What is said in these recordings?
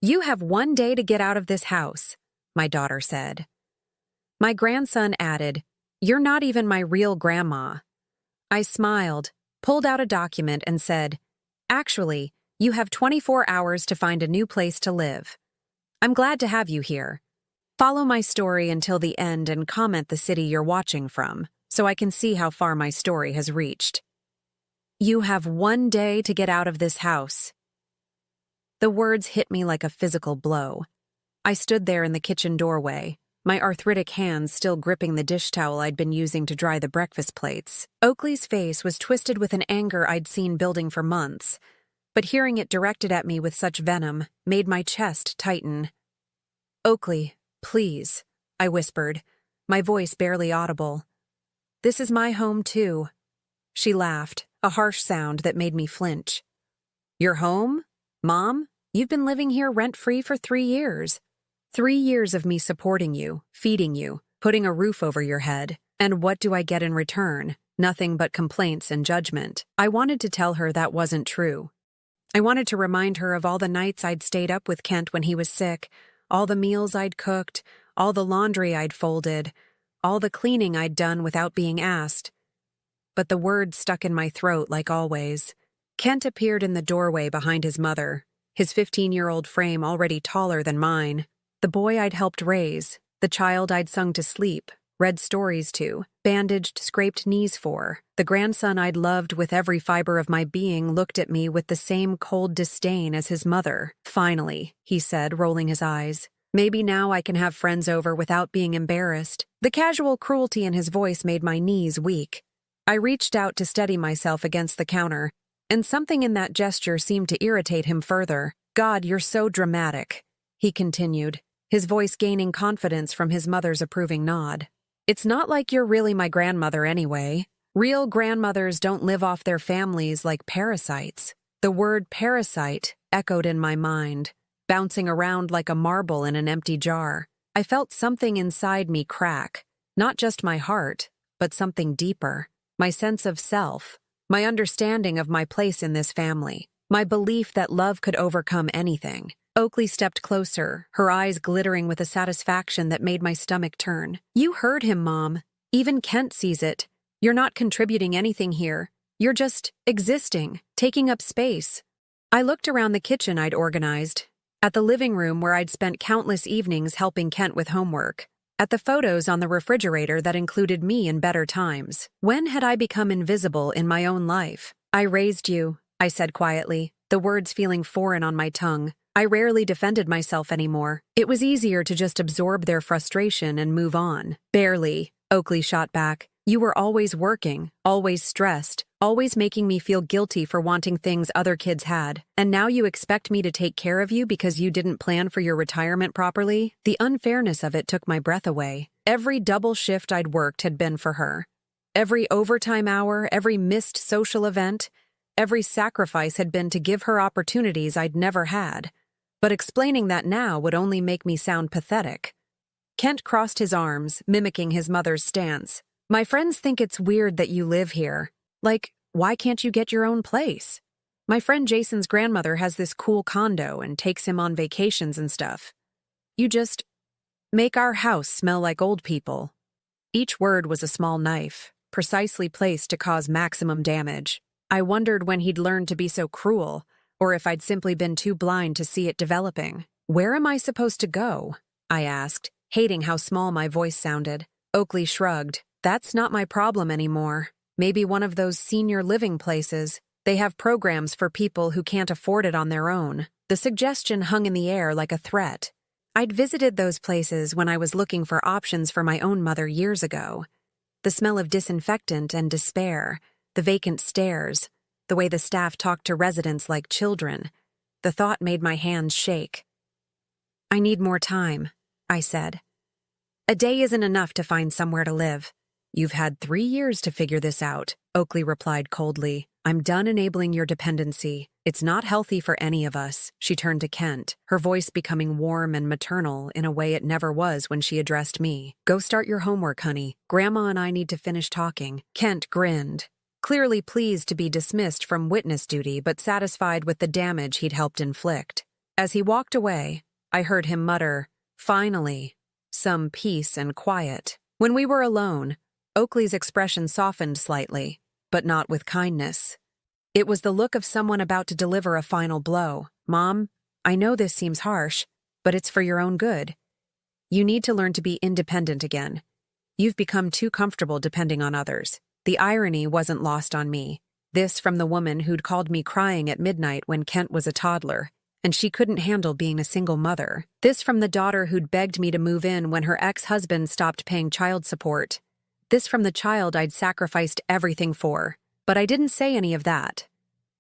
"You have 1 day to get out of this house," my daughter said. My grandson added, "You're not even my real grandma." I smiled, pulled out a document, and said, "Actually, you have 24 hours to find a new place to live. I'm glad to have you here. Follow my story until the end and comment the city you're watching from, so I can see how far my story has reached. You have 1 day to get out of this house." The words hit me like a physical blow. I stood there in the kitchen doorway, my arthritic hands still gripping the dish towel I'd been using to dry the breakfast plates. Oakley's face was twisted with an anger I'd seen building for months, but hearing it directed at me with such venom made my chest tighten. "Oakley, please," I whispered, my voice barely audible. "This is my home too." She laughed, a harsh sound that made me flinch. "Your home? Mom, you've been living here rent-free for 3 years. 3 years of me supporting you, feeding you, putting a roof over your head. And what do I get in return? Nothing but complaints and judgment." I wanted to tell her that wasn't true. I wanted to remind her of all the nights I'd stayed up with Kent when he was sick, all the meals I'd cooked, all the laundry I'd folded, all the cleaning I'd done without being asked. But the words stuck in my throat like always. Kent appeared in the doorway behind his mother, his 15-year-old frame already taller than mine. The boy I'd helped raise, the child I'd sung to sleep, read stories to, bandaged scraped knees for, the grandson I'd loved with every fiber of my being looked at me with the same cold disdain as his mother. "Finally," he said, rolling his eyes. "Maybe now I can have friends over without being embarrassed." The casual cruelty in his voice made my knees weak. I reached out to steady myself against the counter, and something in that gesture seemed to irritate him further. "God, you're so dramatic," he continued, his voice gaining confidence from his mother's approving nod. "It's not like you're really my grandmother anyway. Real grandmothers don't live off their families like parasites." The word parasite echoed in my mind, bouncing around like a marble in an empty jar. I felt something inside me crack, not just my heart, but something deeper. My sense of self, my understanding of my place in this family, my belief that love could overcome anything. Oakley stepped closer, her eyes glittering with a satisfaction that made my stomach turn. "You heard him, Mom. Even Kent sees it. You're not contributing anything here. You're just existing, taking up space." I looked around the kitchen I'd organized, at the living room where I'd spent countless evenings helping Kent with homework, at the photos on the refrigerator that included me in better times. When had I become invisible in my own life? "I raised you," I said quietly, the words feeling foreign on my tongue. I rarely defended myself anymore. It was easier to just absorb their frustration and move on. "Barely," Oakley shot back. "You were always working, always stressed, always making me feel guilty for wanting things other kids had. And now you expect me to take care of you because you didn't plan for your retirement properly?" The unfairness of it took my breath away. Every double shift I'd worked had been for her. Every overtime hour, every missed social event, every sacrifice had been to give her opportunities I'd never had. But explaining that now would only make me sound pathetic. Kent crossed his arms, mimicking his mother's stance. "My friends think it's weird that you live here. Like, why can't you get your own place? My friend Jason's grandmother has this cool condo and takes him on vacations and stuff. You just make our house smell like old people." Each word was a small knife, precisely placed to cause maximum damage. I wondered when he'd learned to be so cruel, or if I'd simply been too blind to see it developing. "Where am I supposed to go?" I asked, hating how small my voice sounded. Oakley shrugged. "That's not my problem anymore. Maybe one of those senior living places. They have programs for people who can't afford it on their own." The suggestion hung in the air like a threat. I'd visited those places when I was looking for options for my own mother years ago. The smell of disinfectant and despair, the vacant stares, the way the staff talked to residents like children. The thought made my hands shake. "I need more time," I said. "A day isn't enough to find somewhere to live." "You've had 3 years to figure this out," Oakley replied coldly. "I'm done enabling your dependency. It's not healthy for any of us." She turned to Kent, her voice becoming warm and maternal in a way it never was when she addressed me. "Go start your homework, honey. Grandma and I need to finish talking." Kent grinned, clearly pleased to be dismissed from witness duty but satisfied with the damage he'd helped inflict. As he walked away, I heard him mutter, "Finally, some peace and quiet." When we were alone, Oakley's expression softened slightly, but not with kindness. It was the look of someone about to deliver a final blow. "Mom, I know this seems harsh, but it's for your own good. You need to learn to be independent again. You've become too comfortable depending on others." The irony wasn't lost on me. This from the woman who'd called me crying at midnight when Kent was a toddler, and she couldn't handle being a single mother. This from the daughter who'd begged me to move in when her ex-husband stopped paying child support. This from the child I'd sacrificed everything for. But I didn't say any of that.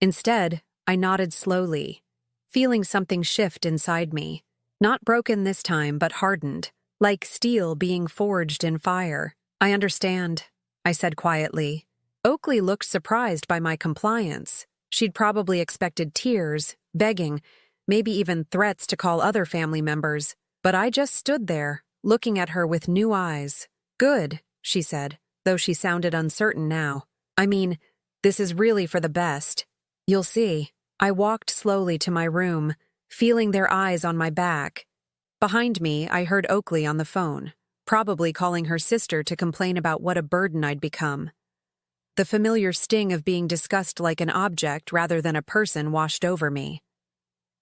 Instead, I nodded slowly, feeling something shift inside me. Not broken this time, but hardened, like steel being forged in fire. "I understand," I said quietly. Oakley looked surprised by my compliance. She'd probably expected tears, begging, maybe even threats to call other family members. But I just stood there, looking at her with new eyes. "Good," she said, though she sounded uncertain now. "I mean, this is really for the best. You'll see." I walked slowly to my room, feeling their eyes on my back. Behind me, I heard Oakley on the phone, probably calling her sister to complain about what a burden I'd become. The familiar sting of being discussed like an object rather than a person washed over me.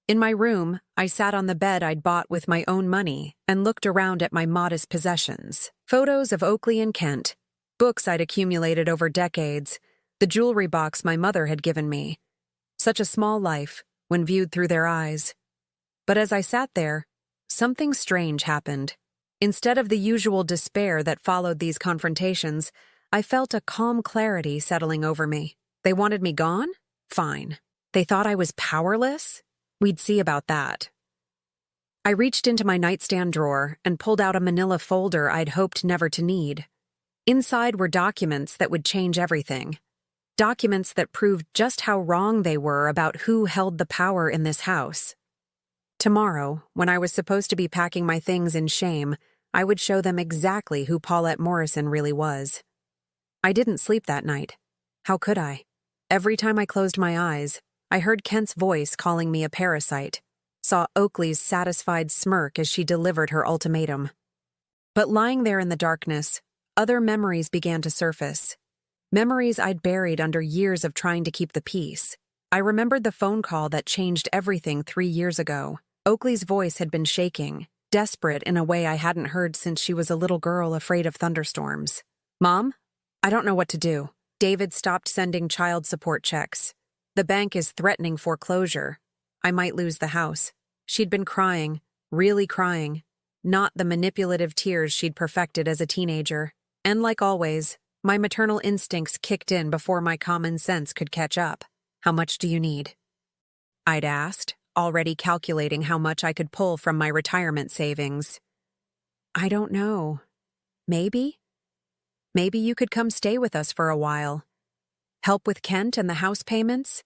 In my room, I sat on the bed I'd bought with my own money and looked around at my modest possessions. Photos of Oakley and Kent, books I'd accumulated over decades, the jewelry box my mother had given me. Such a small life when viewed through their eyes. But as I sat there, something strange happened. Instead of the usual despair that followed these confrontations, I felt a calm clarity settling over me. They wanted me gone? Fine. They thought I was powerless? We'd see about that. I reached into my nightstand drawer and pulled out a manila folder I'd hoped never to need. Inside were documents that would change everything. Documents that proved just how wrong they were about who held the power in this house. Tomorrow, when I was supposed to be packing my things in shame, I would show them exactly who Paulette Morrison really was. I didn't sleep that night. How could I? Every time I closed my eyes, I heard Kent's voice calling me a parasite, saw Oakley's satisfied smirk as she delivered her ultimatum. But lying there in the darkness, other memories began to surface. Memories I'd buried under years of trying to keep the peace. I remembered the phone call that changed everything 3 years ago. Oakley's voice had been shaking, desperate in a way I hadn't heard since she was a little girl afraid of thunderstorms. "Mom, I don't know what to do. David stopped sending child support checks. The bank is threatening foreclosure. I might lose the house." She'd been crying, really crying, not the manipulative tears she'd perfected as a teenager. And like always, my maternal instincts kicked in before my common sense could catch up. "How much do you need?" I'd asked, already calculating how much I could pull from my retirement savings. "I don't know. Maybe? Maybe you could come stay with us for a while. Help with Kent and the house payments?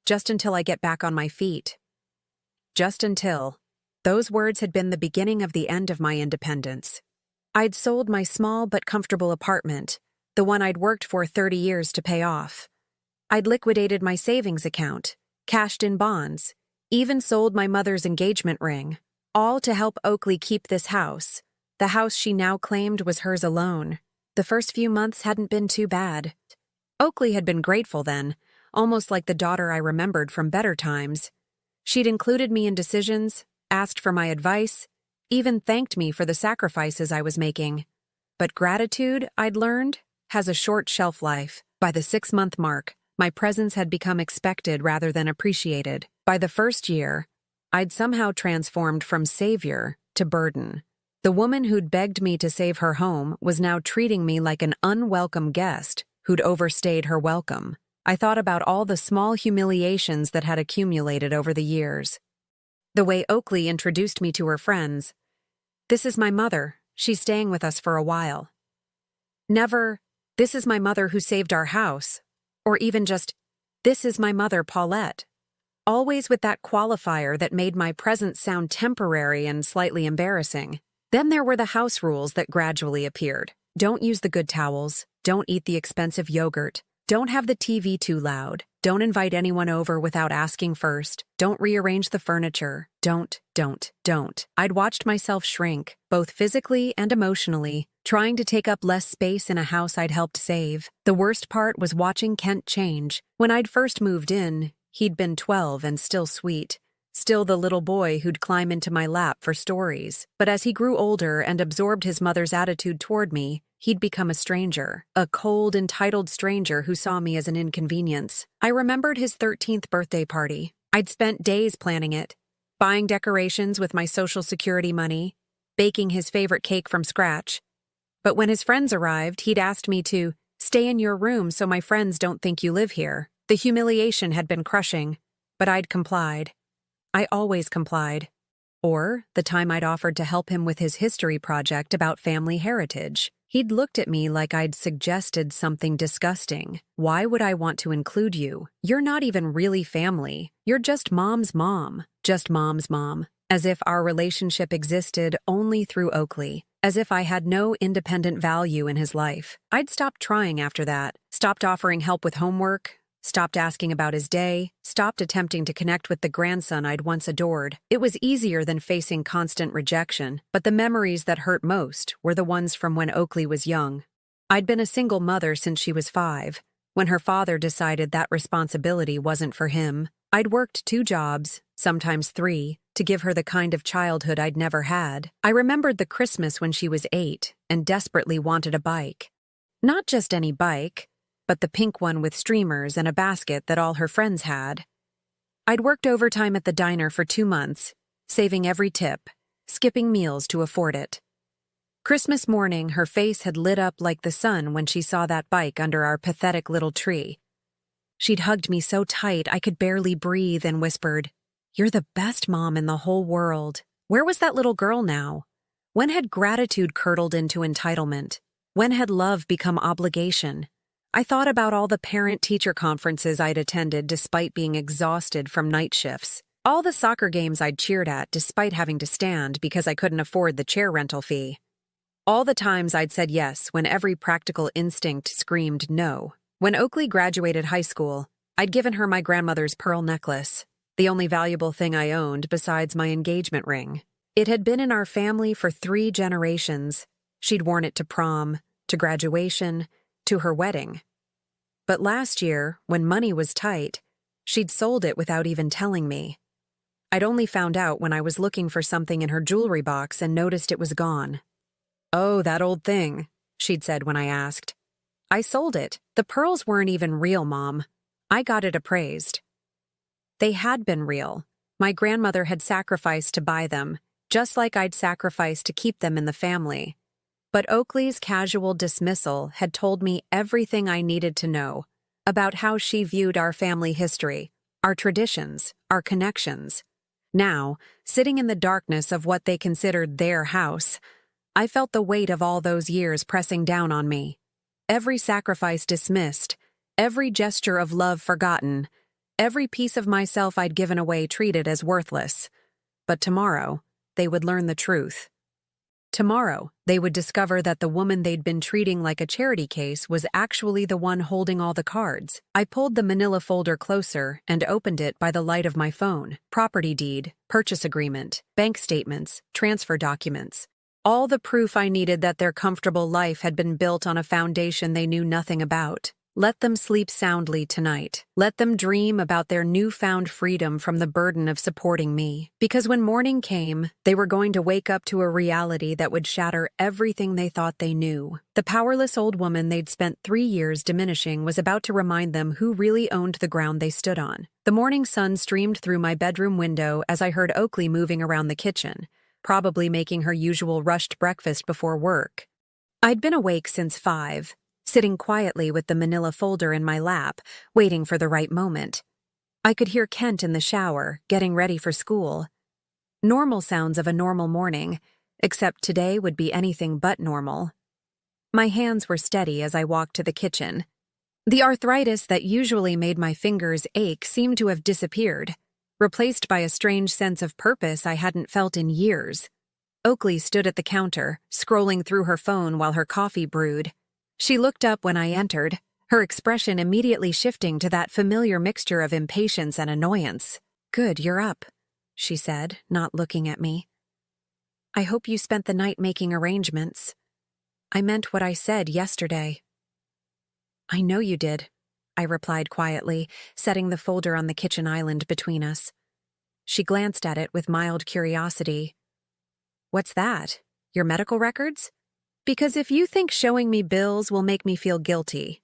Just until I get back on my feet." Just until. Those words had been the beginning of the end of my independence. I'd sold my small but comfortable apartment, the one I'd worked for 30 years to pay off. I'd liquidated my savings account, cashed in bonds, even sold my mother's engagement ring, all to help Oakley keep this house, the house she now claimed was hers alone. The first few months hadn't been too bad. Oakley had been grateful then, almost like the daughter I remembered from better times. She'd included me in decisions, asked for my advice, even thanked me for the sacrifices I was making. But gratitude, I'd learned, has a short shelf life. By the 6-month mark, my presence had become expected rather than appreciated. By the first year, I'd somehow transformed from savior to burden. The woman who'd begged me to save her home was now treating me like an unwelcome guest who'd overstayed her welcome. I thought about all the small humiliations that had accumulated over the years. The way Oakley introduced me to her friends. "This is my mother. She's staying with us for a while." Never, "This is my mother who saved our house," or even just, "This is my mother, Paulette." Always with that qualifier that made my presence sound temporary and slightly embarrassing. Then there were the house rules that gradually appeared. Don't use the good towels, don't eat the expensive yogurt, don't have the TV too loud, Don't invite anyone over without asking first. Don't rearrange the furniture. Don't. I'd watched myself shrink, both physically and emotionally, trying to take up less space in a house I'd helped save. The worst part was watching Kent change. When I'd first moved in, he'd been 12 and still sweet. Still the little boy who'd climb into my lap for stories. But as he grew older and absorbed his mother's attitude toward me, he'd become a stranger. A cold, entitled stranger who saw me as an inconvenience. I remembered his 13th birthday party. I'd spent days planning it, buying decorations with my Social Security money, baking his favorite cake from scratch. But when his friends arrived, he'd asked me to stay in your room so my friends don't think you live here. The humiliation had been crushing, but I'd complied. I always complied. Or the time I'd offered to help him with his history project about family heritage. He'd looked at me like I'd suggested something disgusting. Why would I want to include you? You're not even really family. You're just mom's mom. Just mom's mom. As if our relationship existed only through Oakley. As if I had no independent value in his life. I'd stopped trying after that. Stopped offering help with homework. Stopped asking about his day, stopped attempting to connect with the grandson I'd once adored. It was easier than facing constant rejection, but the memories that hurt most were the ones from when Oakley was young. I'd been a single mother since she was 5, when her father decided that responsibility wasn't for him. I'd worked 2 jobs, sometimes 3, to give her the kind of childhood I'd never had. I remembered the Christmas when she was 8 and desperately wanted a bike. Not just any bike, but the pink one with streamers and a basket that all her friends had. I'd worked overtime at the diner for 2 months, saving every tip, skipping meals to afford it. Christmas morning, her face had lit up like the sun when she saw that bike under our pathetic little tree. She'd hugged me so tight I could barely breathe and whispered, "You're the best mom in the whole world." Where was that little girl now? When had gratitude curdled into entitlement? When had love become obligation? I thought about all the parent-teacher conferences I'd attended despite being exhausted from night shifts. All the soccer games I'd cheered at despite having to stand because I couldn't afford the chair rental fee. All the times I'd said yes when every practical instinct screamed no. When Oakley graduated high school, I'd given her my grandmother's pearl necklace, the only valuable thing I owned besides my engagement ring. It had been in our family for 3 generations. She'd worn it to prom, to graduation, to her wedding. But last year, when money was tight, she'd sold it without even telling me. I'd only found out when I was looking for something in her jewelry box and noticed it was gone. "Oh, that old thing," she'd said when I asked. "I sold it. The pearls weren't even real, Mom. I got it appraised." They had been real. My grandmother had sacrificed to buy them, just like I'd sacrificed to keep them in the family. But Oakley's casual dismissal had told me everything I needed to know about how she viewed our family history, our traditions, our connections. Now, sitting in the darkness of what they considered their house, I felt the weight of all those years pressing down on me. Every sacrifice dismissed, every gesture of love forgotten, every piece of myself I'd given away treated as worthless. But tomorrow, they would learn the truth. Tomorrow, they would discover that the woman they'd been treating like a charity case was actually the one holding all the cards. I pulled the manila folder closer and opened it by the light of my phone. Property deed, purchase agreement, bank statements, transfer documents. All the proof I needed that their comfortable life had been built on a foundation they knew nothing about. Let them sleep soundly tonight. Let them dream about their newfound freedom from the burden of supporting me. Because when morning came, they were going to wake up to a reality that would shatter everything they thought they knew. The powerless old woman they'd spent 3 years diminishing was about to remind them who really owned the ground they stood on. The morning sun streamed through my bedroom window as I heard Oakley moving around the kitchen, probably making her usual rushed breakfast before work. I'd been awake since 5. Sitting quietly with the manila folder in my lap, waiting for the right moment. I could hear Kent in the shower, getting ready for school. Normal sounds of a normal morning, except today would be anything but normal. My hands were steady as I walked to the kitchen. The arthritis that usually made my fingers ache seemed to have disappeared, replaced by a strange sense of purpose I hadn't felt in years. Oakley stood at the counter, scrolling through her phone while her coffee brewed. She looked up when I entered, her expression immediately shifting to that familiar mixture of impatience and annoyance. "Good, you're up," she said, not looking at me. "I hope you spent the night making arrangements. I meant what I said yesterday." "I know you did," I replied quietly, setting the folder on the kitchen island between us. She glanced at it with mild curiosity. "What's that? Your medical records? Because if you think showing me bills will make me feel guilty."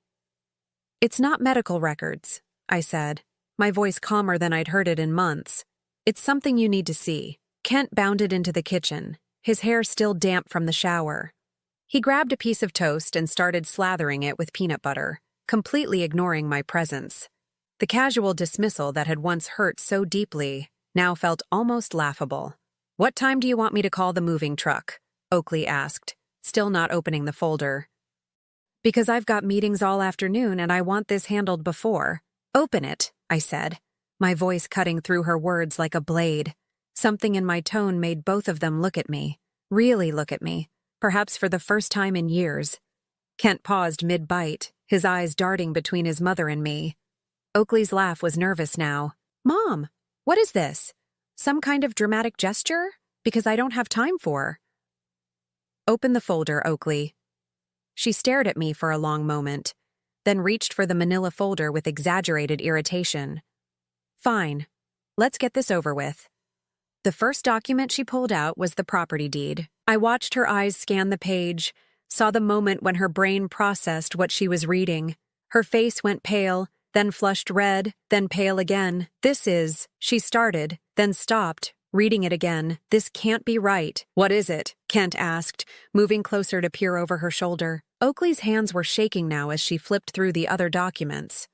"It's not medical records," I said, my voice calmer than I'd heard it in months. "It's something you need to see." Kent bounded into the kitchen, his hair still damp from the shower. He grabbed a piece of toast and started slathering it with peanut butter, completely ignoring my presence. The casual dismissal that had once hurt so deeply now felt almost laughable. "What time do you want me to call the moving truck?" Oakley asked, still not opening the folder. "Because I've got meetings all afternoon and I want this handled before." "Open it," I said, my voice cutting through her words like a blade. Something in my tone made both of them look at me, really look at me, perhaps for the first time in years. Kent paused mid-bite, his eyes darting between his mother and me. Oakley's laugh was nervous now. "Mom, what is this? Some kind of dramatic gesture? Because I don't have time for." "Open the folder, Oakley." She stared at me for a long moment, then reached for the manila folder with exaggerated irritation. "Fine. Let's get this over with." The first document she pulled out was the property deed. I watched her eyes scan the page, saw the moment when her brain processed what she was reading. Her face went pale, then flushed red, then pale again. "This is," she started, then stopped, reading it again. "This can't be right." "What is it?" Kent asked, moving closer to peer over her shoulder. Oakley's hands were shaking now as she flipped through the other documents.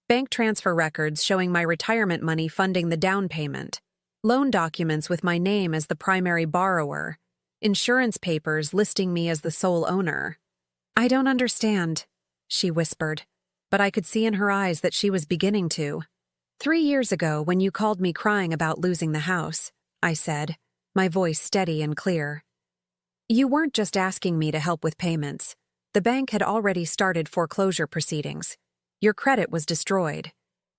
Bank transfer records showing my retirement money funding the down payment. Loan documents with my name as the primary borrower. Insurance papers listing me as the sole owner. "I don't understand," she whispered, but I could see in her eyes that she was beginning to. "3 years ago, when you called me crying about losing the house," I said, my voice steady and clear, "you weren't just asking me to help with payments. The bank had already started foreclosure proceedings. Your credit was destroyed.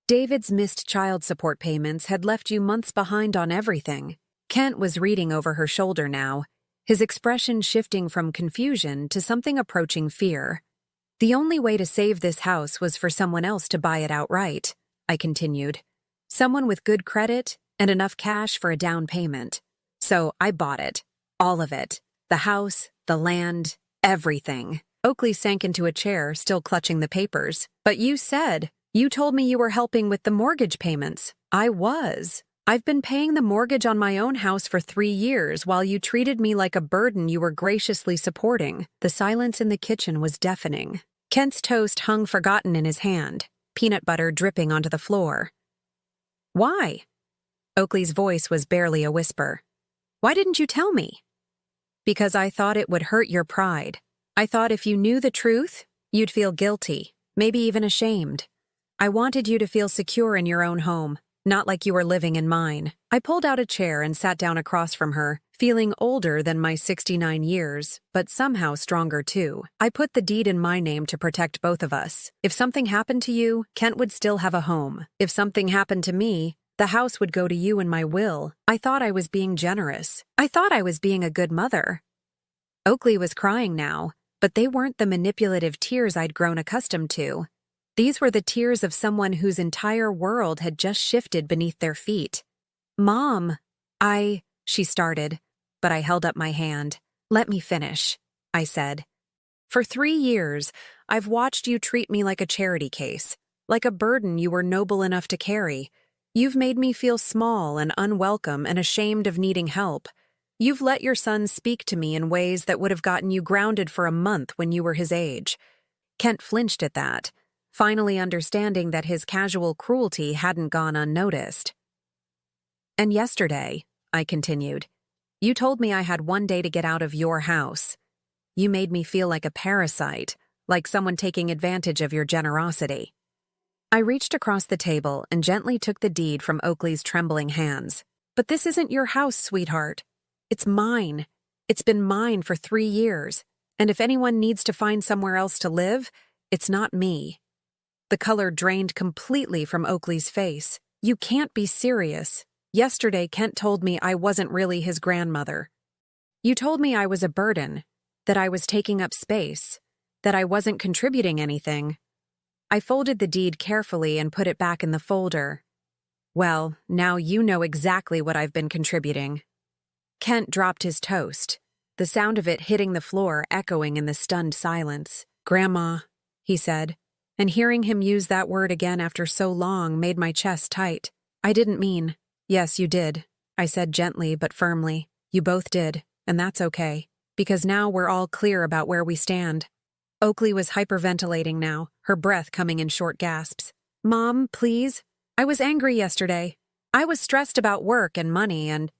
David's missed child support payments had left you months behind on everything." Kent was reading over her shoulder now, his expression shifting from confusion to something approaching fear. "The only way to save this house was for someone else to buy it outright," I continued. "Someone with good credit and enough cash for a down payment. So I bought it. All of it. The house, the land, everything." Oakley sank into a chair, still clutching the papers. "But you told me you were helping with the mortgage payments." "I was. I've been paying the mortgage on my own house for 3 years while you treated me like a burden you were graciously supporting." The silence in the kitchen was deafening. Kent's toast hung forgotten in his hand, peanut butter dripping onto the floor. "Why?" Oakley's voice was barely a whisper. "Why didn't you tell me?" "Because I thought it would hurt your pride. I thought if you knew the truth, you'd feel guilty, maybe even ashamed. I wanted you to feel secure in your own home, not like you were living in mine." I pulled out a chair and sat down across from her, feeling older than my 69 years, but somehow stronger too. "I put the deed in my name to protect both of us. If something happened to you, Kent would still have a home. If something happened to me, the house would go to you in my will. I thought I was being generous. I thought I was being a good mother." Oakley was crying now, but they weren't the manipulative tears I'd grown accustomed to. These were the tears of someone whose entire world had just shifted beneath their feet. "Mom, she started, but I held up my hand. "Let me finish," I said. "For 3 years, I've watched you treat me like a charity case, like a burden you were noble enough to carry. You've made me feel small and unwelcome and ashamed of needing help. You've let your son speak to me in ways that would have gotten you grounded for a month when you were his age." Kent flinched at that, finally understanding that his casual cruelty hadn't gone unnoticed. "And yesterday," I continued, "you told me I had 1 day to get out of your house. You made me feel like a parasite, like someone taking advantage of your generosity." I reached across the table and gently took the deed from Oakley's trembling hands. "But this isn't your house, sweetheart. It's mine. It's been mine for 3 years. And if anyone needs to find somewhere else to live, it's not me." The color drained completely from Oakley's face. You can't be serious. Yesterday, Kent told me I wasn't really his grandmother. You told me I was a burden, that I was taking up space, that I wasn't contributing anything. I folded the deed carefully and put it back in the folder. Well, now you know exactly what I've been contributing. Kent dropped his toast, the sound of it hitting the floor echoing in the stunned silence. Grandma, he said, and hearing him use that word again after so long made my chest tight. I didn't mean. Yes, you did, I said gently but firmly. You both did, and that's okay, because now we're all clear about where we stand. Oakley was hyperventilating now, her breath coming in short gasps. Mom, please. I was angry yesterday. I was stressed about work and money, and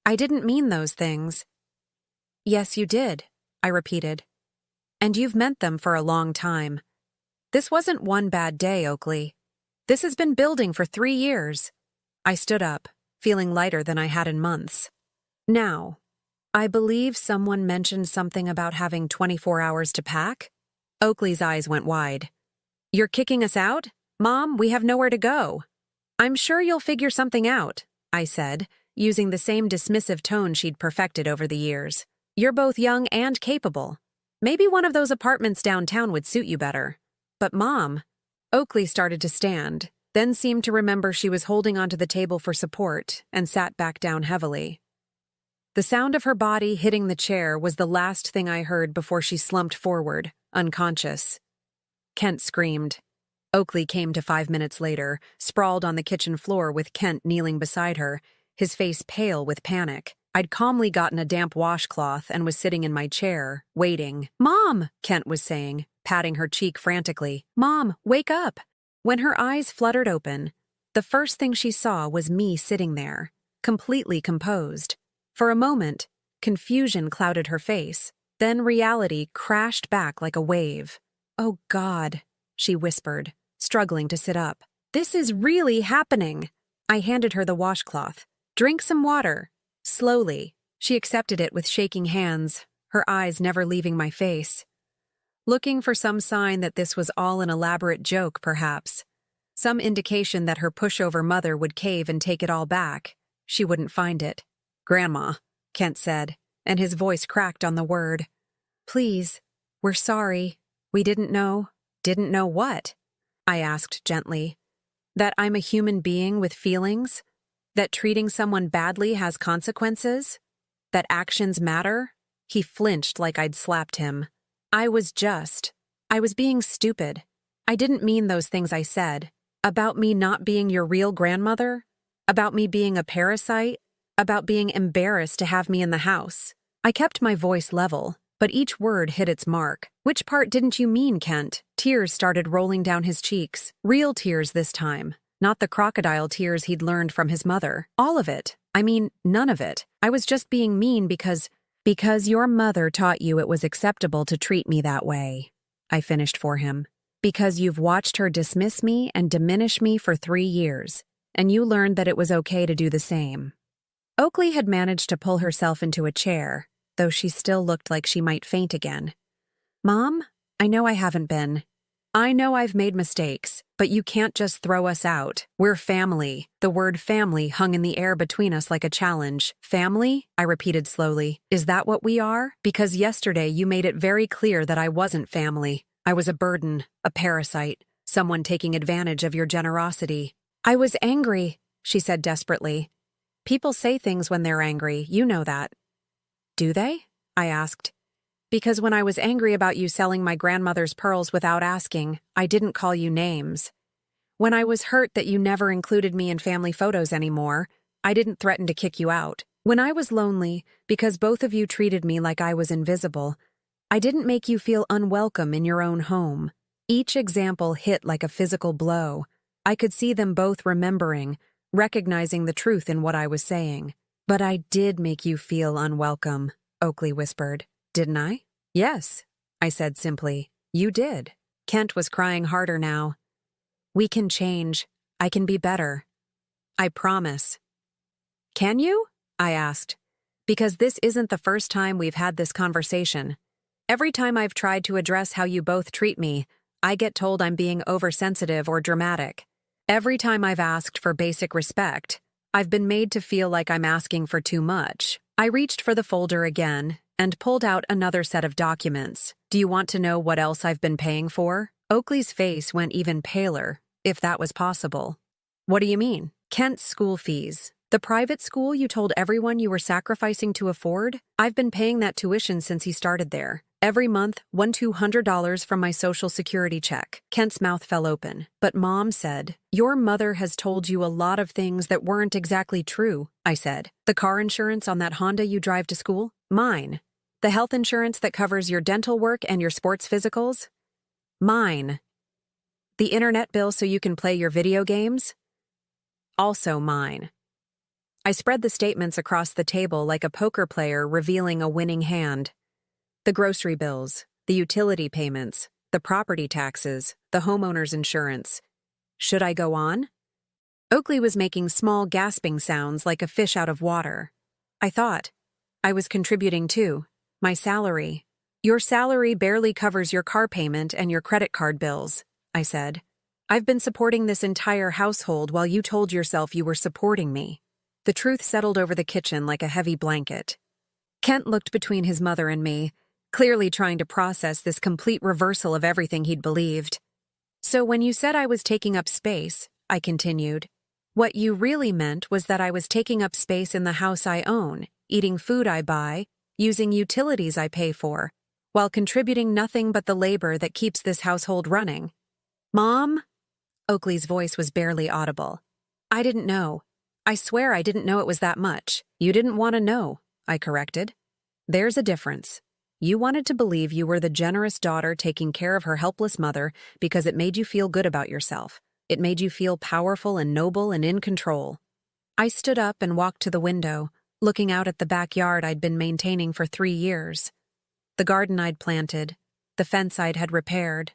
I didn't mean those things. Yes, you did, I repeated. And you've meant them for a long time. This wasn't one bad day, Oakley. This has been building for 3 years. I stood up, feeling lighter than I had in months. Now, I believe someone mentioned something about having 24 hours to pack? Oakley's eyes went wide. You're kicking us out? Mom, we have nowhere to go. I'm sure you'll figure something out, I said, using the same dismissive tone she'd perfected over the years. You're both young and capable. Maybe one of those apartments downtown would suit you better. But Mom, Oakley started to stand, then seemed to remember she was holding onto the table for support and sat back down heavily. The sound of her body hitting the chair was the last thing I heard before she slumped forward, unconscious. Kent screamed. Oakley came to 5 minutes later, sprawled on the kitchen floor with Kent kneeling beside her, his face pale with panic. I'd calmly gotten a damp washcloth and was sitting in my chair, waiting. Mom, Kent was saying, patting her cheek frantically. Mom, wake up. When her eyes fluttered open, the first thing she saw was me sitting there, completely composed. For a moment, confusion clouded her face. Then reality crashed back like a wave. Oh God, she whispered, struggling to sit up. This is really happening. I handed her the washcloth. Drink some water. Slowly, she accepted it with shaking hands, her eyes never leaving my face. Looking for some sign that this was all an elaborate joke, perhaps. Some indication that her pushover mother would cave and take it all back. She wouldn't find it. Grandma, Kent said, and his voice cracked on the word. Please, we're sorry. We didn't know. Didn't know what? I asked gently. That I'm a human being with feelings? That treating someone badly has consequences? That actions matter? He flinched like I'd slapped him. I was being stupid. I didn't mean those things I said. About me not being your real grandmother? About me being a parasite? About being embarrassed to have me in the house? I kept my voice level, but each word hit its mark. Which part didn't you mean, Kent? Tears started rolling down his cheeks. Real tears this time. Not the crocodile tears he'd learned from his mother. All of it. I mean, none of it. I was just being mean because your mother taught you it was acceptable to treat me that way. I finished for him. Because you've watched her dismiss me and diminish me for 3 years, and you learned that it was okay to do the same. Oakley had managed to pull herself into a chair, though she still looked like she might faint again. Mom, I know I haven't been. I know I've made mistakes, but you can't just throw us out. We're family. The word family hung in the air between us like a challenge. Family? I repeated slowly. Is that what we are? Because yesterday you made it very clear that I wasn't family. I was a burden, a parasite, someone taking advantage of your generosity. I was angry, she said desperately. People say things when they're angry, you know that. Do they? I asked. Because when I was angry about you selling my grandmother's pearls without asking, I didn't call you names. When I was hurt that you never included me in family photos anymore, I didn't threaten to kick you out. When I was lonely, because both of you treated me like I was invisible, I didn't make you feel unwelcome in your own home. Each example hit like a physical blow. I could see them both remembering, recognizing the truth in what I was saying. But I did make you feel unwelcome, Oakley whispered. Didn't I? Yes, I said simply. You did. Kent was crying harder now. We can change. I can be better. I promise. Can you? I asked. Because this isn't the first time we've had this conversation. Every time I've tried to address how you both treat me, I get told I'm being oversensitive or dramatic. Every time I've asked for basic respect, I've been made to feel like I'm asking for too much. I reached for the folder again and pulled out another set of documents. Do you want to know what else I've been paying for? Oakley's face went even paler, if that was possible. What do you mean? Kent's school fees. The private school you told everyone you were sacrificing to afford? I've been paying that tuition since he started there. Every month, $200 from my Social Security check. Kent's mouth fell open. But Mom said, your mother has told you a lot of things that weren't exactly true, I said. The car insurance on that Honda you drive to school? Mine. The health insurance that covers your dental work and your sports physicals? Mine. The internet bill so you can play your video games? Also mine. I spread the statements across the table like a poker player revealing a winning hand. The grocery bills, the utility payments, the property taxes, the homeowner's insurance. Should I go on? Oakley was making small gasping sounds like a fish out of water. I thought. I was contributing too. My salary. Your salary barely covers your car payment and your credit card bills, I said. I've been supporting this entire household while you told yourself you were supporting me. The truth settled over the kitchen like a heavy blanket. Kent looked between his mother and me, clearly trying to process this complete reversal of everything he'd believed. So when you said I was taking up space, I continued, what you really meant was that I was taking up space in the house I own, eating food I buy, using utilities I pay for, while contributing nothing but the labor that keeps this household running. Mom? Oakley's voice was barely audible. I didn't know. I swear I didn't know it was that much. You didn't want to know, I corrected. There's a difference. You wanted to believe you were the generous daughter taking care of her helpless mother because it made you feel good about yourself. It made you feel powerful and noble and in control. I stood up and walked to the window, looking out at the backyard I'd been maintaining for 3 years. The garden I'd planted, the fence I'd had repaired,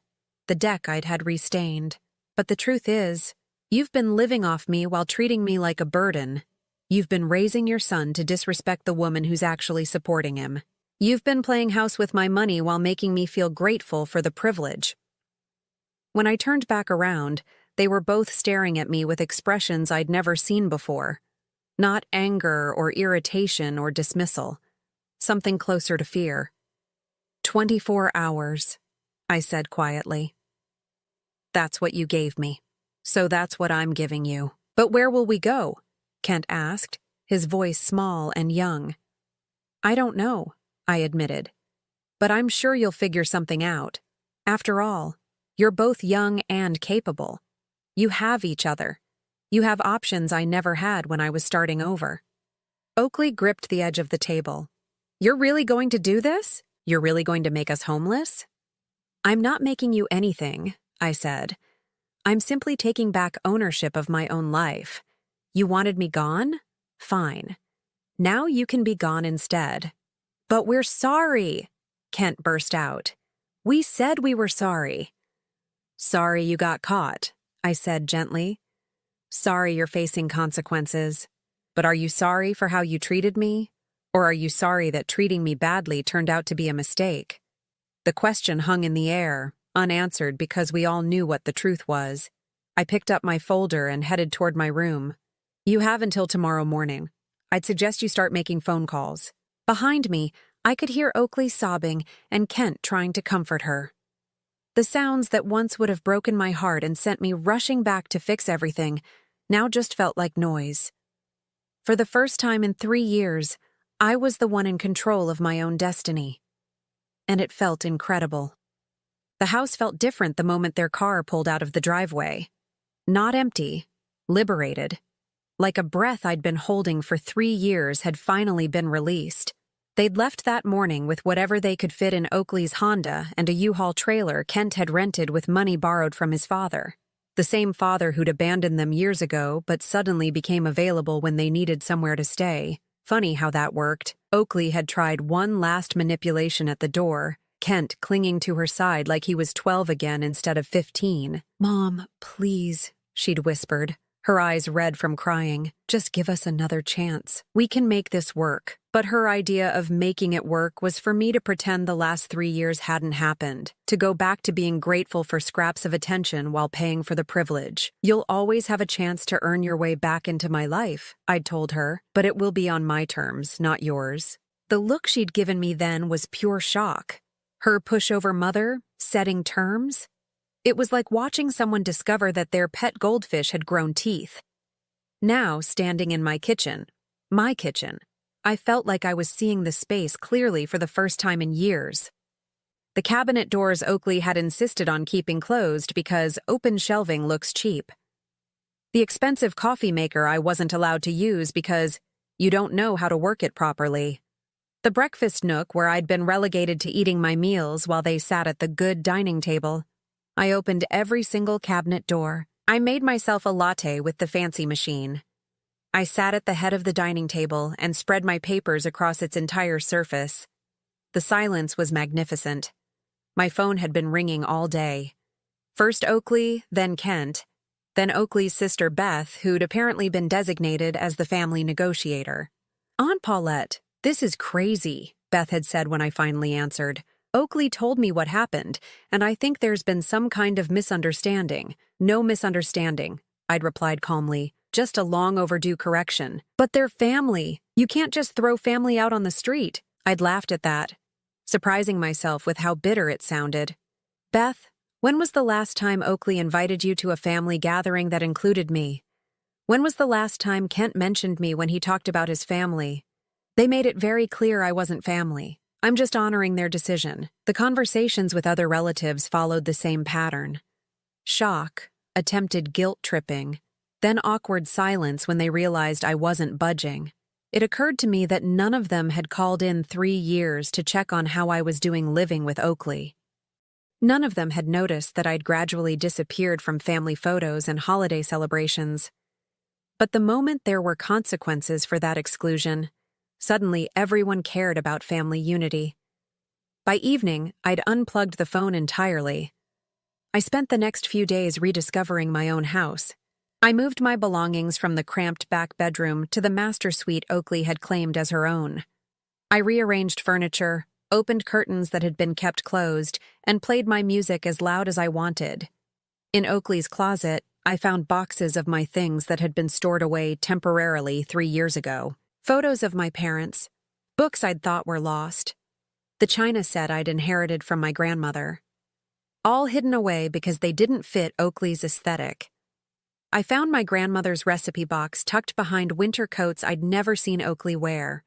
the deck I'd had restained. But the truth is, you've been living off me while treating me like a burden. You've been raising your son to disrespect the woman who's actually supporting him. You've been playing house with my money while making me feel grateful for the privilege. When I turned back around, they were both staring at me with expressions I'd never seen before. Not anger or irritation or dismissal. Something closer to fear. 24 hours, I said quietly. That's what you gave me. So that's what I'm giving you. But where will we go? Kent asked, his voice small and young. I don't know, I admitted. But I'm sure you'll figure something out. After all, you're both young and capable. You have each other. You have options I never had when I was starting over. Oakley gripped the edge of the table. You're really going to do this? You're really going to make us homeless? I'm not making you anything, I said. I'm simply taking back ownership of my own life. You wanted me gone? Fine. Now you can be gone instead. But we're sorry, Kent burst out. We said we were sorry. Sorry you got caught, I said gently. Sorry you're facing consequences. But are you sorry for how you treated me? Or are you sorry that treating me badly turned out to be a mistake? The question hung in the air, unanswered because we all knew what the truth was. I picked up my folder and headed toward my room. You have until tomorrow morning. I'd suggest you start making phone calls. Behind me, I could hear Oakley sobbing and Kent trying to comfort her. The sounds that once would have broken my heart and sent me rushing back to fix everything now just felt like noise. For the first time in 3 years, I was the one in control of my own destiny. And it felt incredible. The house felt different the moment their car pulled out of the driveway. Not empty, liberated. Like a breath I'd been holding for 3 years had finally been released. They'd left that morning with whatever they could fit in Oakley's Honda and a U-Haul trailer Kent had rented with money borrowed from his father. The same father who'd abandoned them years ago but suddenly became available when they needed somewhere to stay. Funny how that worked. Oakley had tried one last manipulation at the door, Kent clinging to her side like he was 12 again instead of 15. Mom, please, she'd whispered, her eyes red from crying. Just give us another chance. We can make this work. But But her idea of making it work was for me to pretend the last 3 years hadn't happened, to go back to being grateful for scraps of attention while paying for the privilege. "You'll always have a chance to earn your way back into my life," I'd told her, "but it will be on my terms, not yours." The look she'd given me then was pure shock. Her pushover mother, setting terms? It was like watching someone discover that their pet goldfish had grown teeth. Now, standing in my kitchen, I felt like I was seeing the space clearly for the first time in years. The cabinet doors Oakley had insisted on keeping closed because open shelving looks cheap. The expensive coffee maker I wasn't allowed to use because you don't know how to work it properly. The breakfast nook where I'd been relegated to eating my meals while they sat at the good dining table. I opened every single cabinet door. I made myself a latte with the fancy machine. I sat at the head of the dining table and spread my papers across its entire surface. The silence was magnificent. My phone had been ringing all day. First Oakley, then Kent, then Oakley's sister Beth, who'd apparently been designated as the family negotiator. "Aunt Paulette, this is crazy," Beth had said when I finally answered. "Oakley told me what happened, and I think there's been some kind of misunderstanding." "No misunderstanding," I'd replied calmly. "Just a long overdue correction." "But they're family. You can't just throw family out on the street." I'd laughed at that, surprising myself with how bitter it sounded. "Beth, when was the last time Oakley invited you to a family gathering that included me? When was the last time Kent mentioned me when he talked about his family? They made it very clear I wasn't family. I'm just honoring their decision." The conversations with other relatives followed the same pattern. Shock, attempted guilt-tripping, then awkward silence when they realized I wasn't budging. It occurred to me that none of them had called in 3 years to check on how I was doing living with Oakley. None of them had noticed that I'd gradually disappeared from family photos and holiday celebrations. But the moment there were consequences for that exclusion, suddenly everyone cared about family unity. By evening, I'd unplugged the phone entirely. I spent the next few days rediscovering my own house. I moved my belongings from the cramped back bedroom to the master suite Oakley had claimed as her own. I rearranged furniture, opened curtains that had been kept closed, and played my music as loud as I wanted. In Oakley's closet, I found boxes of my things that had been stored away temporarily 3 years ago. Photos of my parents, books I'd thought were lost, the china set I'd inherited from my grandmother. All hidden away because they didn't fit Oakley's aesthetic. I found my grandmother's recipe box tucked behind winter coats I'd never seen Oakley wear.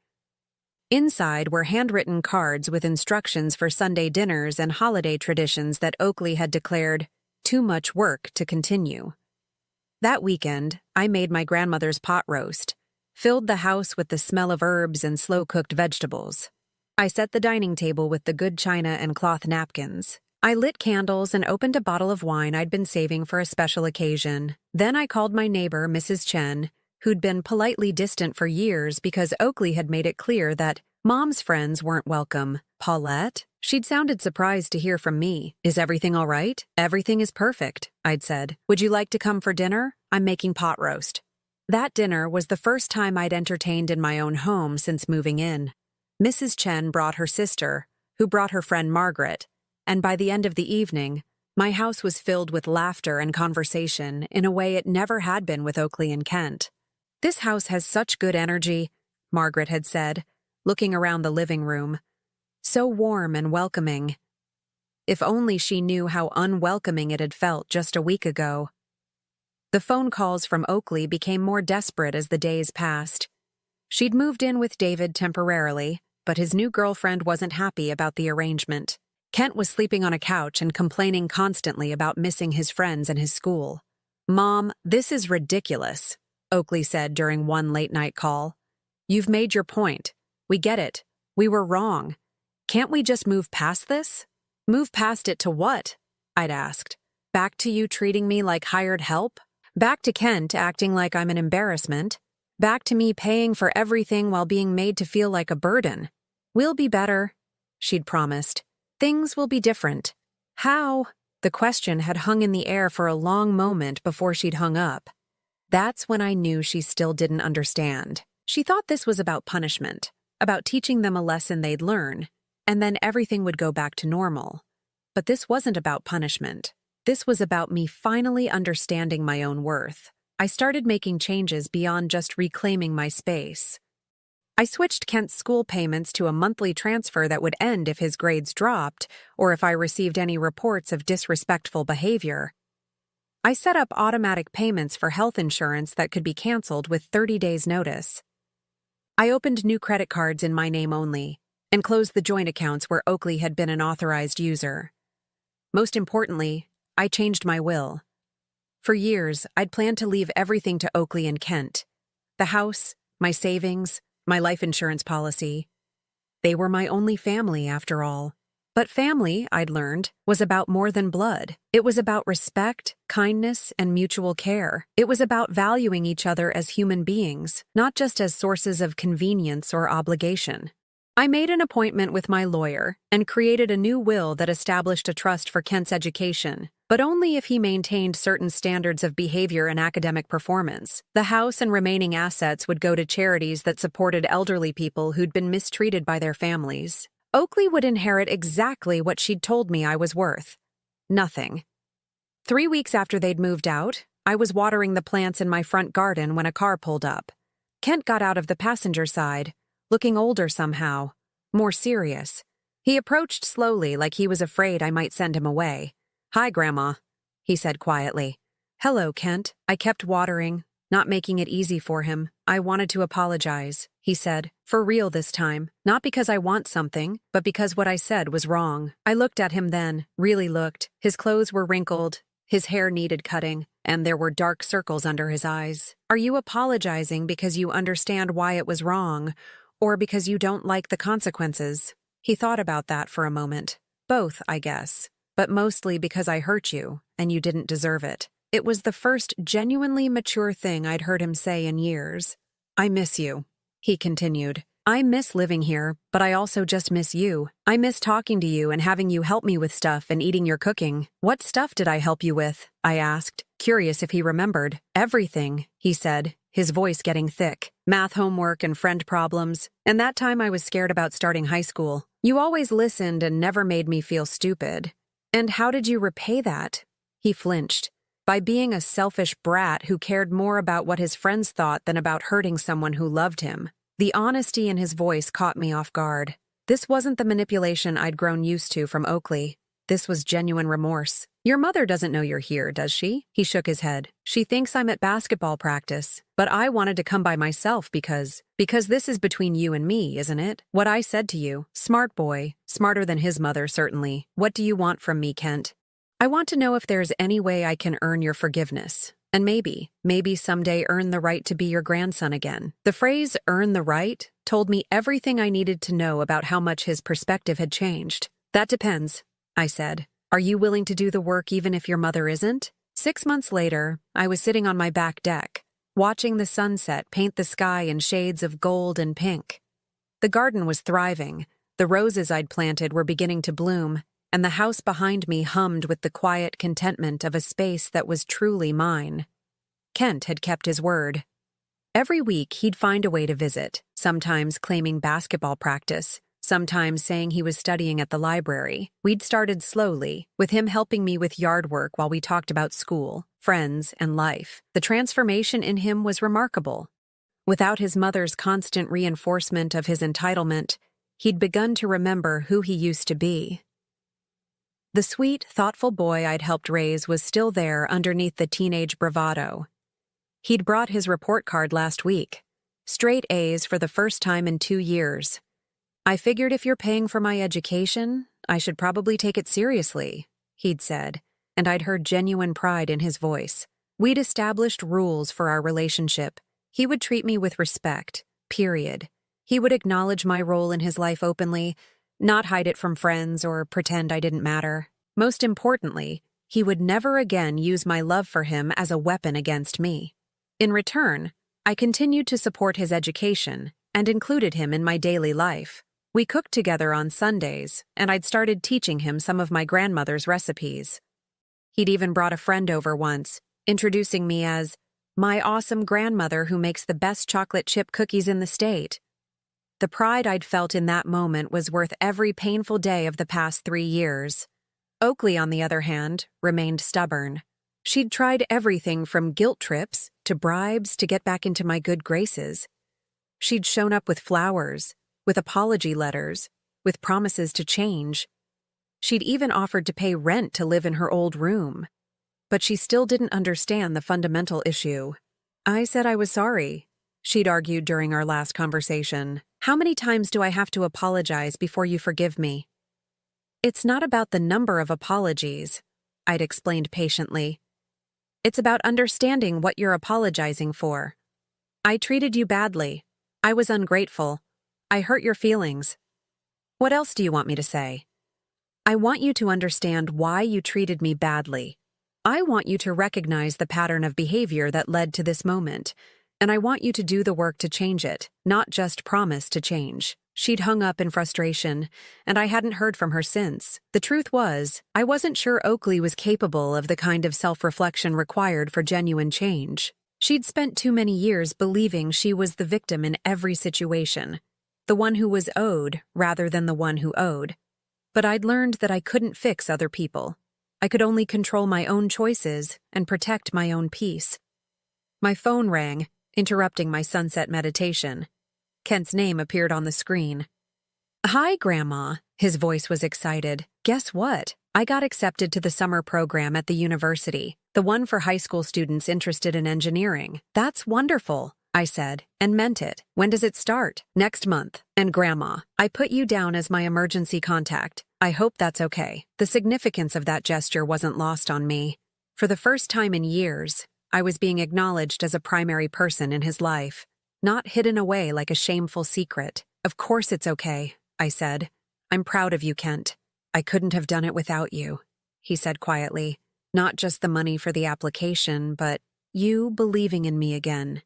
Inside were handwritten cards with instructions for Sunday dinners and holiday traditions that Oakley had declared too much work to continue. That weekend, I made my grandmother's pot roast, filled the house with the smell of herbs and slow-cooked vegetables. I set the dining table with the good china and cloth napkins. I lit candles and opened a bottle of wine I'd been saving for a special occasion. Then I called my neighbor, Mrs. Chen, who'd been politely distant for years because Oakley had made it clear that Mom's friends weren't welcome. "Paulette?" She'd sounded surprised to hear from me. "Is everything all right?" "Everything is perfect," I'd said. "Would you like to come for dinner? I'm making pot roast." That dinner was the first time I'd entertained in my own home since moving in. Mrs. Chen brought her sister, who brought her friend Margaret, and by the end of the evening, my house was filled with laughter and conversation in a way it never had been with Oakley and Kent. "This house has such good energy," Margaret had said, looking around the living room. "So warm and welcoming." If only she knew how unwelcoming it had felt just a week ago. The phone calls from Oakley became more desperate as the days passed. She'd moved in with David temporarily, but his new girlfriend wasn't happy about the arrangement. Kent was sleeping on a couch and complaining constantly about missing his friends and his school. "Mom, this is ridiculous," Oakley said during one late-night call. "You've made your point. We get it. We were wrong. Can't we just move past this?" "Move past it to what?" I'd asked. "Back to you treating me like hired help? Back to Kent acting like I'm an embarrassment? Back to me paying for everything while being made to feel like a burden? We'll be better," she'd promised. "Things will be different." "How?" The question had hung in the air for a long moment before she'd hung up. That's when I knew she still didn't understand. She thought this was about punishment, about teaching them a lesson they'd learn, and then everything would go back to normal. But this wasn't about punishment. This was about me finally understanding my own worth. I started making changes beyond just reclaiming my space. I switched Kent's school payments to a monthly transfer that would end if his grades dropped or if I received any reports of disrespectful behavior. I set up automatic payments for health insurance that could be canceled with 30 days' notice. I opened new credit cards in my name only and closed the joint accounts where Oakley had been an authorized user. Most importantly, I changed my will. For years, I'd planned to leave everything to Oakley and Kent. The house, my savings, my life insurance policy. They were my only family, after all. But family, I'd learned, was about more than blood. It was about respect, kindness, and mutual care. It was about valuing each other as human beings, not just as sources of convenience or obligation. I made an appointment with my lawyer and created a new will that established a trust for Kent's education, but only if he maintained certain standards of behavior and academic performance. The house and remaining assets would go to charities that supported elderly people who'd been mistreated by their families. Oakley would inherit exactly what she'd told me I was worth. Nothing. 3 weeks after they'd moved out, I was watering the plants in my front garden when a car pulled up. Kent got out of the passenger side, looking older somehow, more serious. He approached slowly like he was afraid I might send him away. "Hi, Grandma," he said quietly. "Hello, Kent." I kept watering, not making it easy for him. "I wanted to apologize," he said, "for real this time. Not because I want something, but because what I said was wrong." I looked at him then, really looked. His clothes were wrinkled, his hair needed cutting, and there were dark circles under his eyes. "Are you apologizing because you understand why it was wrong, or because you don't like the consequences?" He thought about that for a moment. "Both, I guess. But mostly because I hurt you, and you didn't deserve it." It was the first genuinely mature thing I'd heard him say in years. "I miss you," he continued. "I miss living here, but I also just miss you. I miss talking to you and having you help me with stuff and eating your cooking." "What stuff did I help you with?" I asked, curious if he remembered. "Everything," he said, his voice getting thick. "Math homework and friend problems. And that time I was scared about starting high school. You always listened and never made me feel stupid. And how did you repay that?" He flinched. "By being a selfish brat who cared more about what his friends thought than about hurting someone who loved him." The honesty in his voice caught me off guard. This wasn't the manipulation I'd grown used to from Oakley. This was genuine remorse. "Your mother doesn't know you're here, does she?" He shook his head. "She thinks I'm at basketball practice. But I wanted to come by myself because this is between you and me, isn't it? What I said to you. Smart boy. Smarter than his mother, certainly. What do you want from me, Kent?" "I want to know if there's any way I can earn your forgiveness. And maybe someday earn the right to be your grandson again." The phrase, "earn the right," told me everything I needed to know about how much his perspective had changed. "That depends," I said. "Are you willing to do the work even if your mother isn't?" 6 months later, I was sitting on my back deck, watching the sunset paint the sky in shades of gold and pink. The garden was thriving, the roses I'd planted were beginning to bloom, and the house behind me hummed with the quiet contentment of a space that was truly mine. Kent had kept his word. Every week he'd find a way to visit, sometimes claiming basketball practice, sometimes saying he was studying at the library. We'd started slowly, with him helping me with yard work while we talked about school, friends, and life. The transformation in him was remarkable. Without his mother's constant reinforcement of his entitlement, he'd begun to remember who he used to be. The sweet, thoughtful boy I'd helped raise was still there underneath the teenage bravado. He'd brought his report card last week. Straight A's for the first time in 2 years. "I figured if you're paying for my education, I should probably take it seriously," he'd said, and I'd heard genuine pride in his voice. We'd established rules for our relationship. He would treat me with respect, period. He would acknowledge my role in his life openly, not hide it from friends or pretend I didn't matter. Most importantly, he would never again use my love for him as a weapon against me. In return, I continued to support his education and included him in my daily life. We cooked together on Sundays, and I'd started teaching him some of my grandmother's recipes. He'd even brought a friend over once, introducing me as my awesome grandmother who makes the best chocolate chip cookies in the state. The pride I'd felt in that moment was worth every painful day of the past 3 years. Oakley, on the other hand, remained stubborn. She'd tried everything from guilt trips to bribes to get back into my good graces. She'd shown up with flowers, with apology letters, with promises to change. She'd even offered to pay rent to live in her old room. But she still didn't understand the fundamental issue. I said I was sorry, she'd argued during our last conversation. How many times do I have to apologize before you forgive me? It's not about the number of apologies, I'd explained patiently. It's about understanding what you're apologizing for. I treated you badly. I was ungrateful. I hurt your feelings. What else do you want me to say? I want you to understand why you treated me badly. I want you to recognize the pattern of behavior that led to this moment, and I want you to do the work to change it, not just promise to change. She'd hung up in frustration, and I hadn't heard from her since. The truth was, I wasn't sure Oakley was capable of the kind of self-reflection required for genuine change. She'd spent too many years believing she was the victim in every situation, the one who was owed rather than the one who owed. But I'd learned that I couldn't fix other people. I could only control my own choices and protect my own peace. My phone rang, interrupting my sunset meditation. Kent's name appeared on the screen. "Hi, Grandma," his voice was excited. "Guess what? I got accepted to the summer program at the university, the one for high school students interested in engineering." "That's wonderful," I said, and meant it. "When does it start?" "Next month. And Grandma, I put you down as my emergency contact. I hope that's okay." The significance of that gesture wasn't lost on me. For the first time in years, I was being acknowledged as a primary person in his life, not hidden away like a shameful secret. "Of course it's okay," I said. "I'm proud of you, Kent." "I couldn't have done it without you," he said quietly. "Not just the money for the application, but you believing in me again.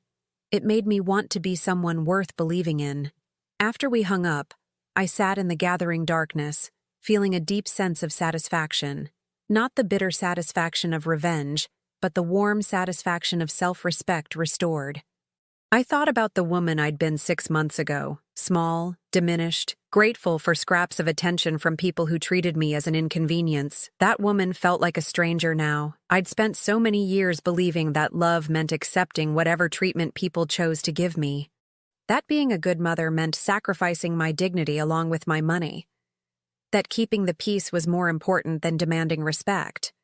It made me want to be someone worth believing in." After we hung up, I sat in the gathering darkness, feeling a deep sense of satisfaction. Not the bitter satisfaction of revenge, but the warm satisfaction of self-respect restored. I thought about the woman I'd been 6 months ago, small, diminished, grateful for scraps of attention from people who treated me as an inconvenience. That woman felt like a stranger now. I'd spent so many years believing that love meant accepting whatever treatment people chose to give me. That being a good mother meant sacrificing my dignity along with my money. That keeping the peace was more important than demanding respect.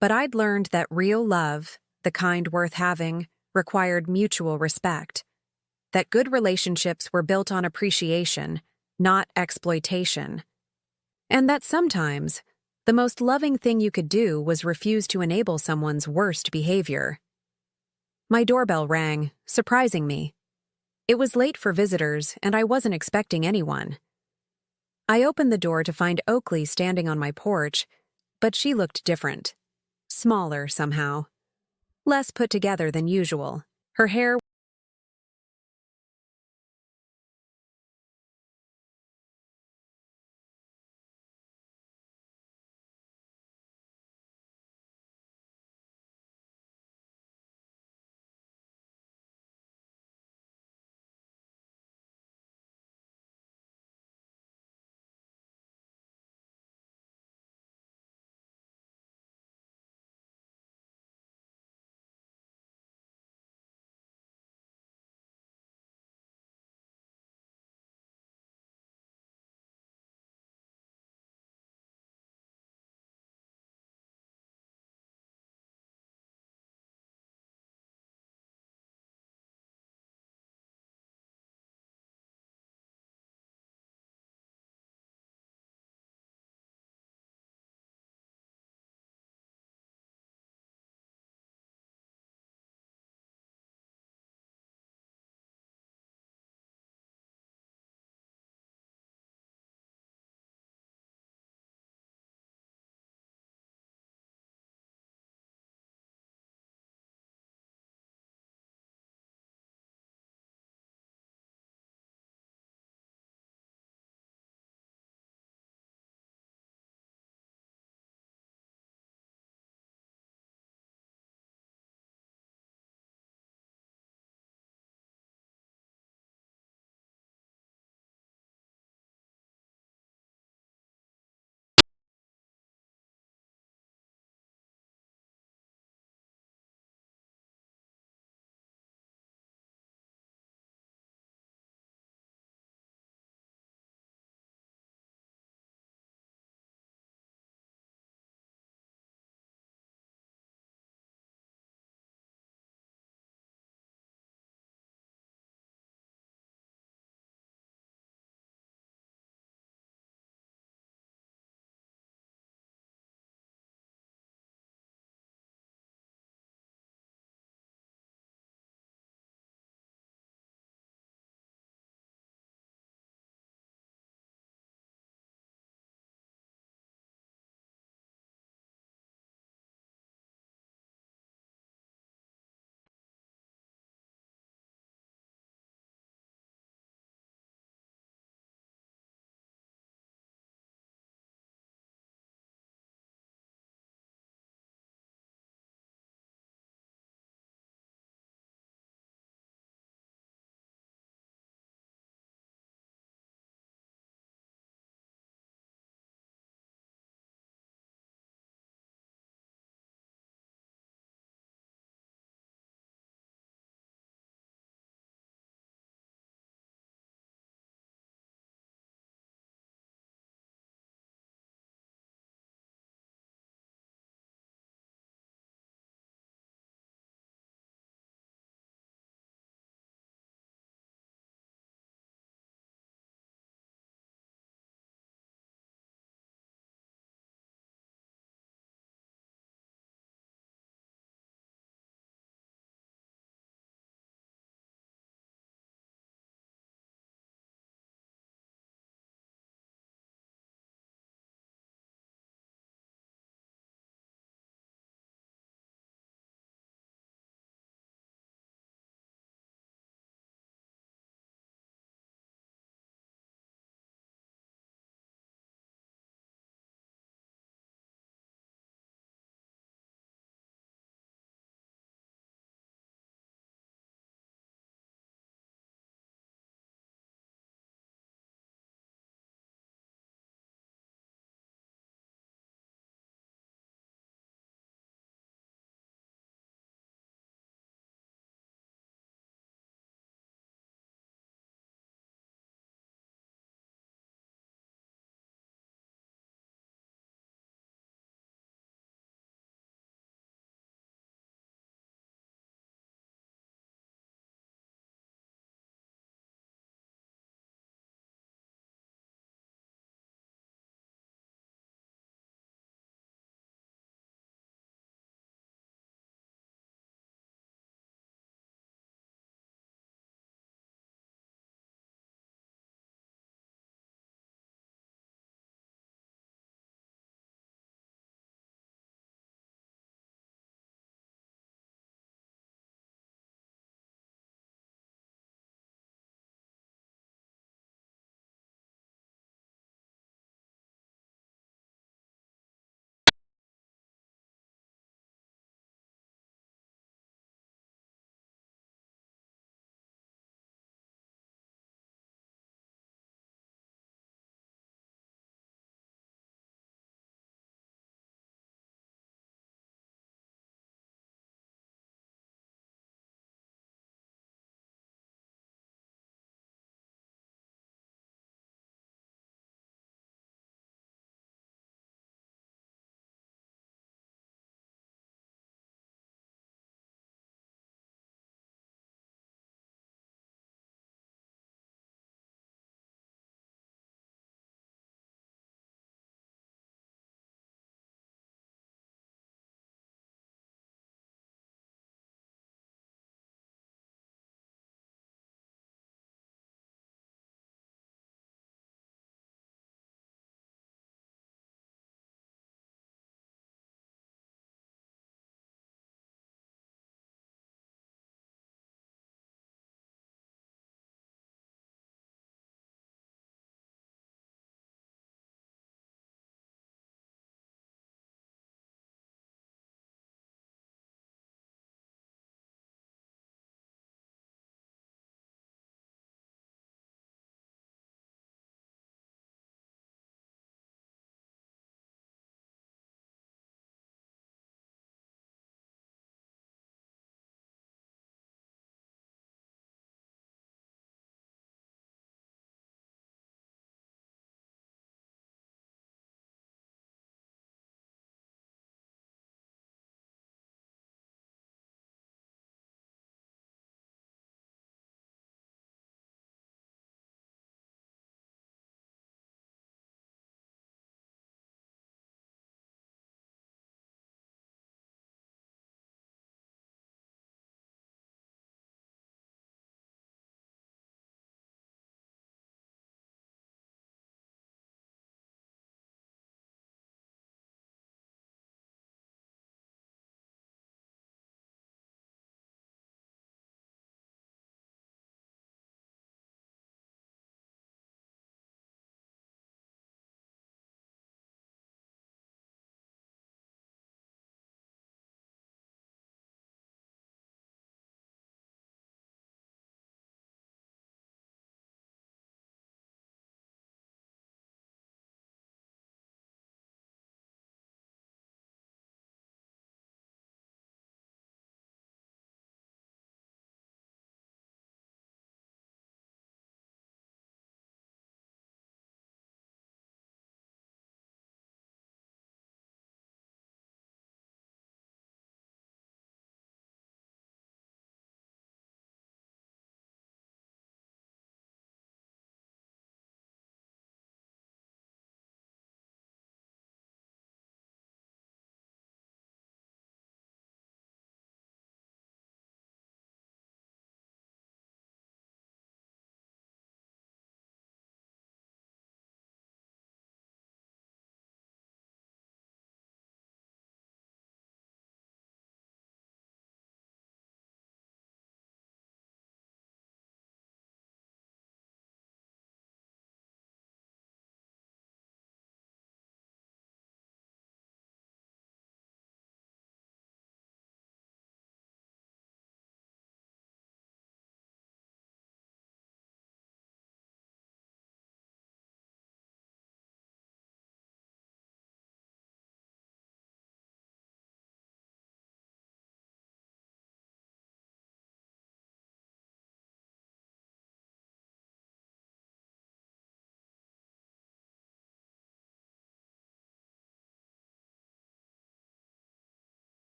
But I'd learned that real love, the kind worth having, required mutual respect. That good relationships were built on appreciation, not exploitation. And that sometimes, the most loving thing you could do was refuse to enable someone's worst behavior. My doorbell rang, surprising me. It was late for visitors, and I wasn't expecting anyone. I opened the door to find Oakley standing on my porch, but she looked different. Smaller, somehow. Less put together than usual. Her hair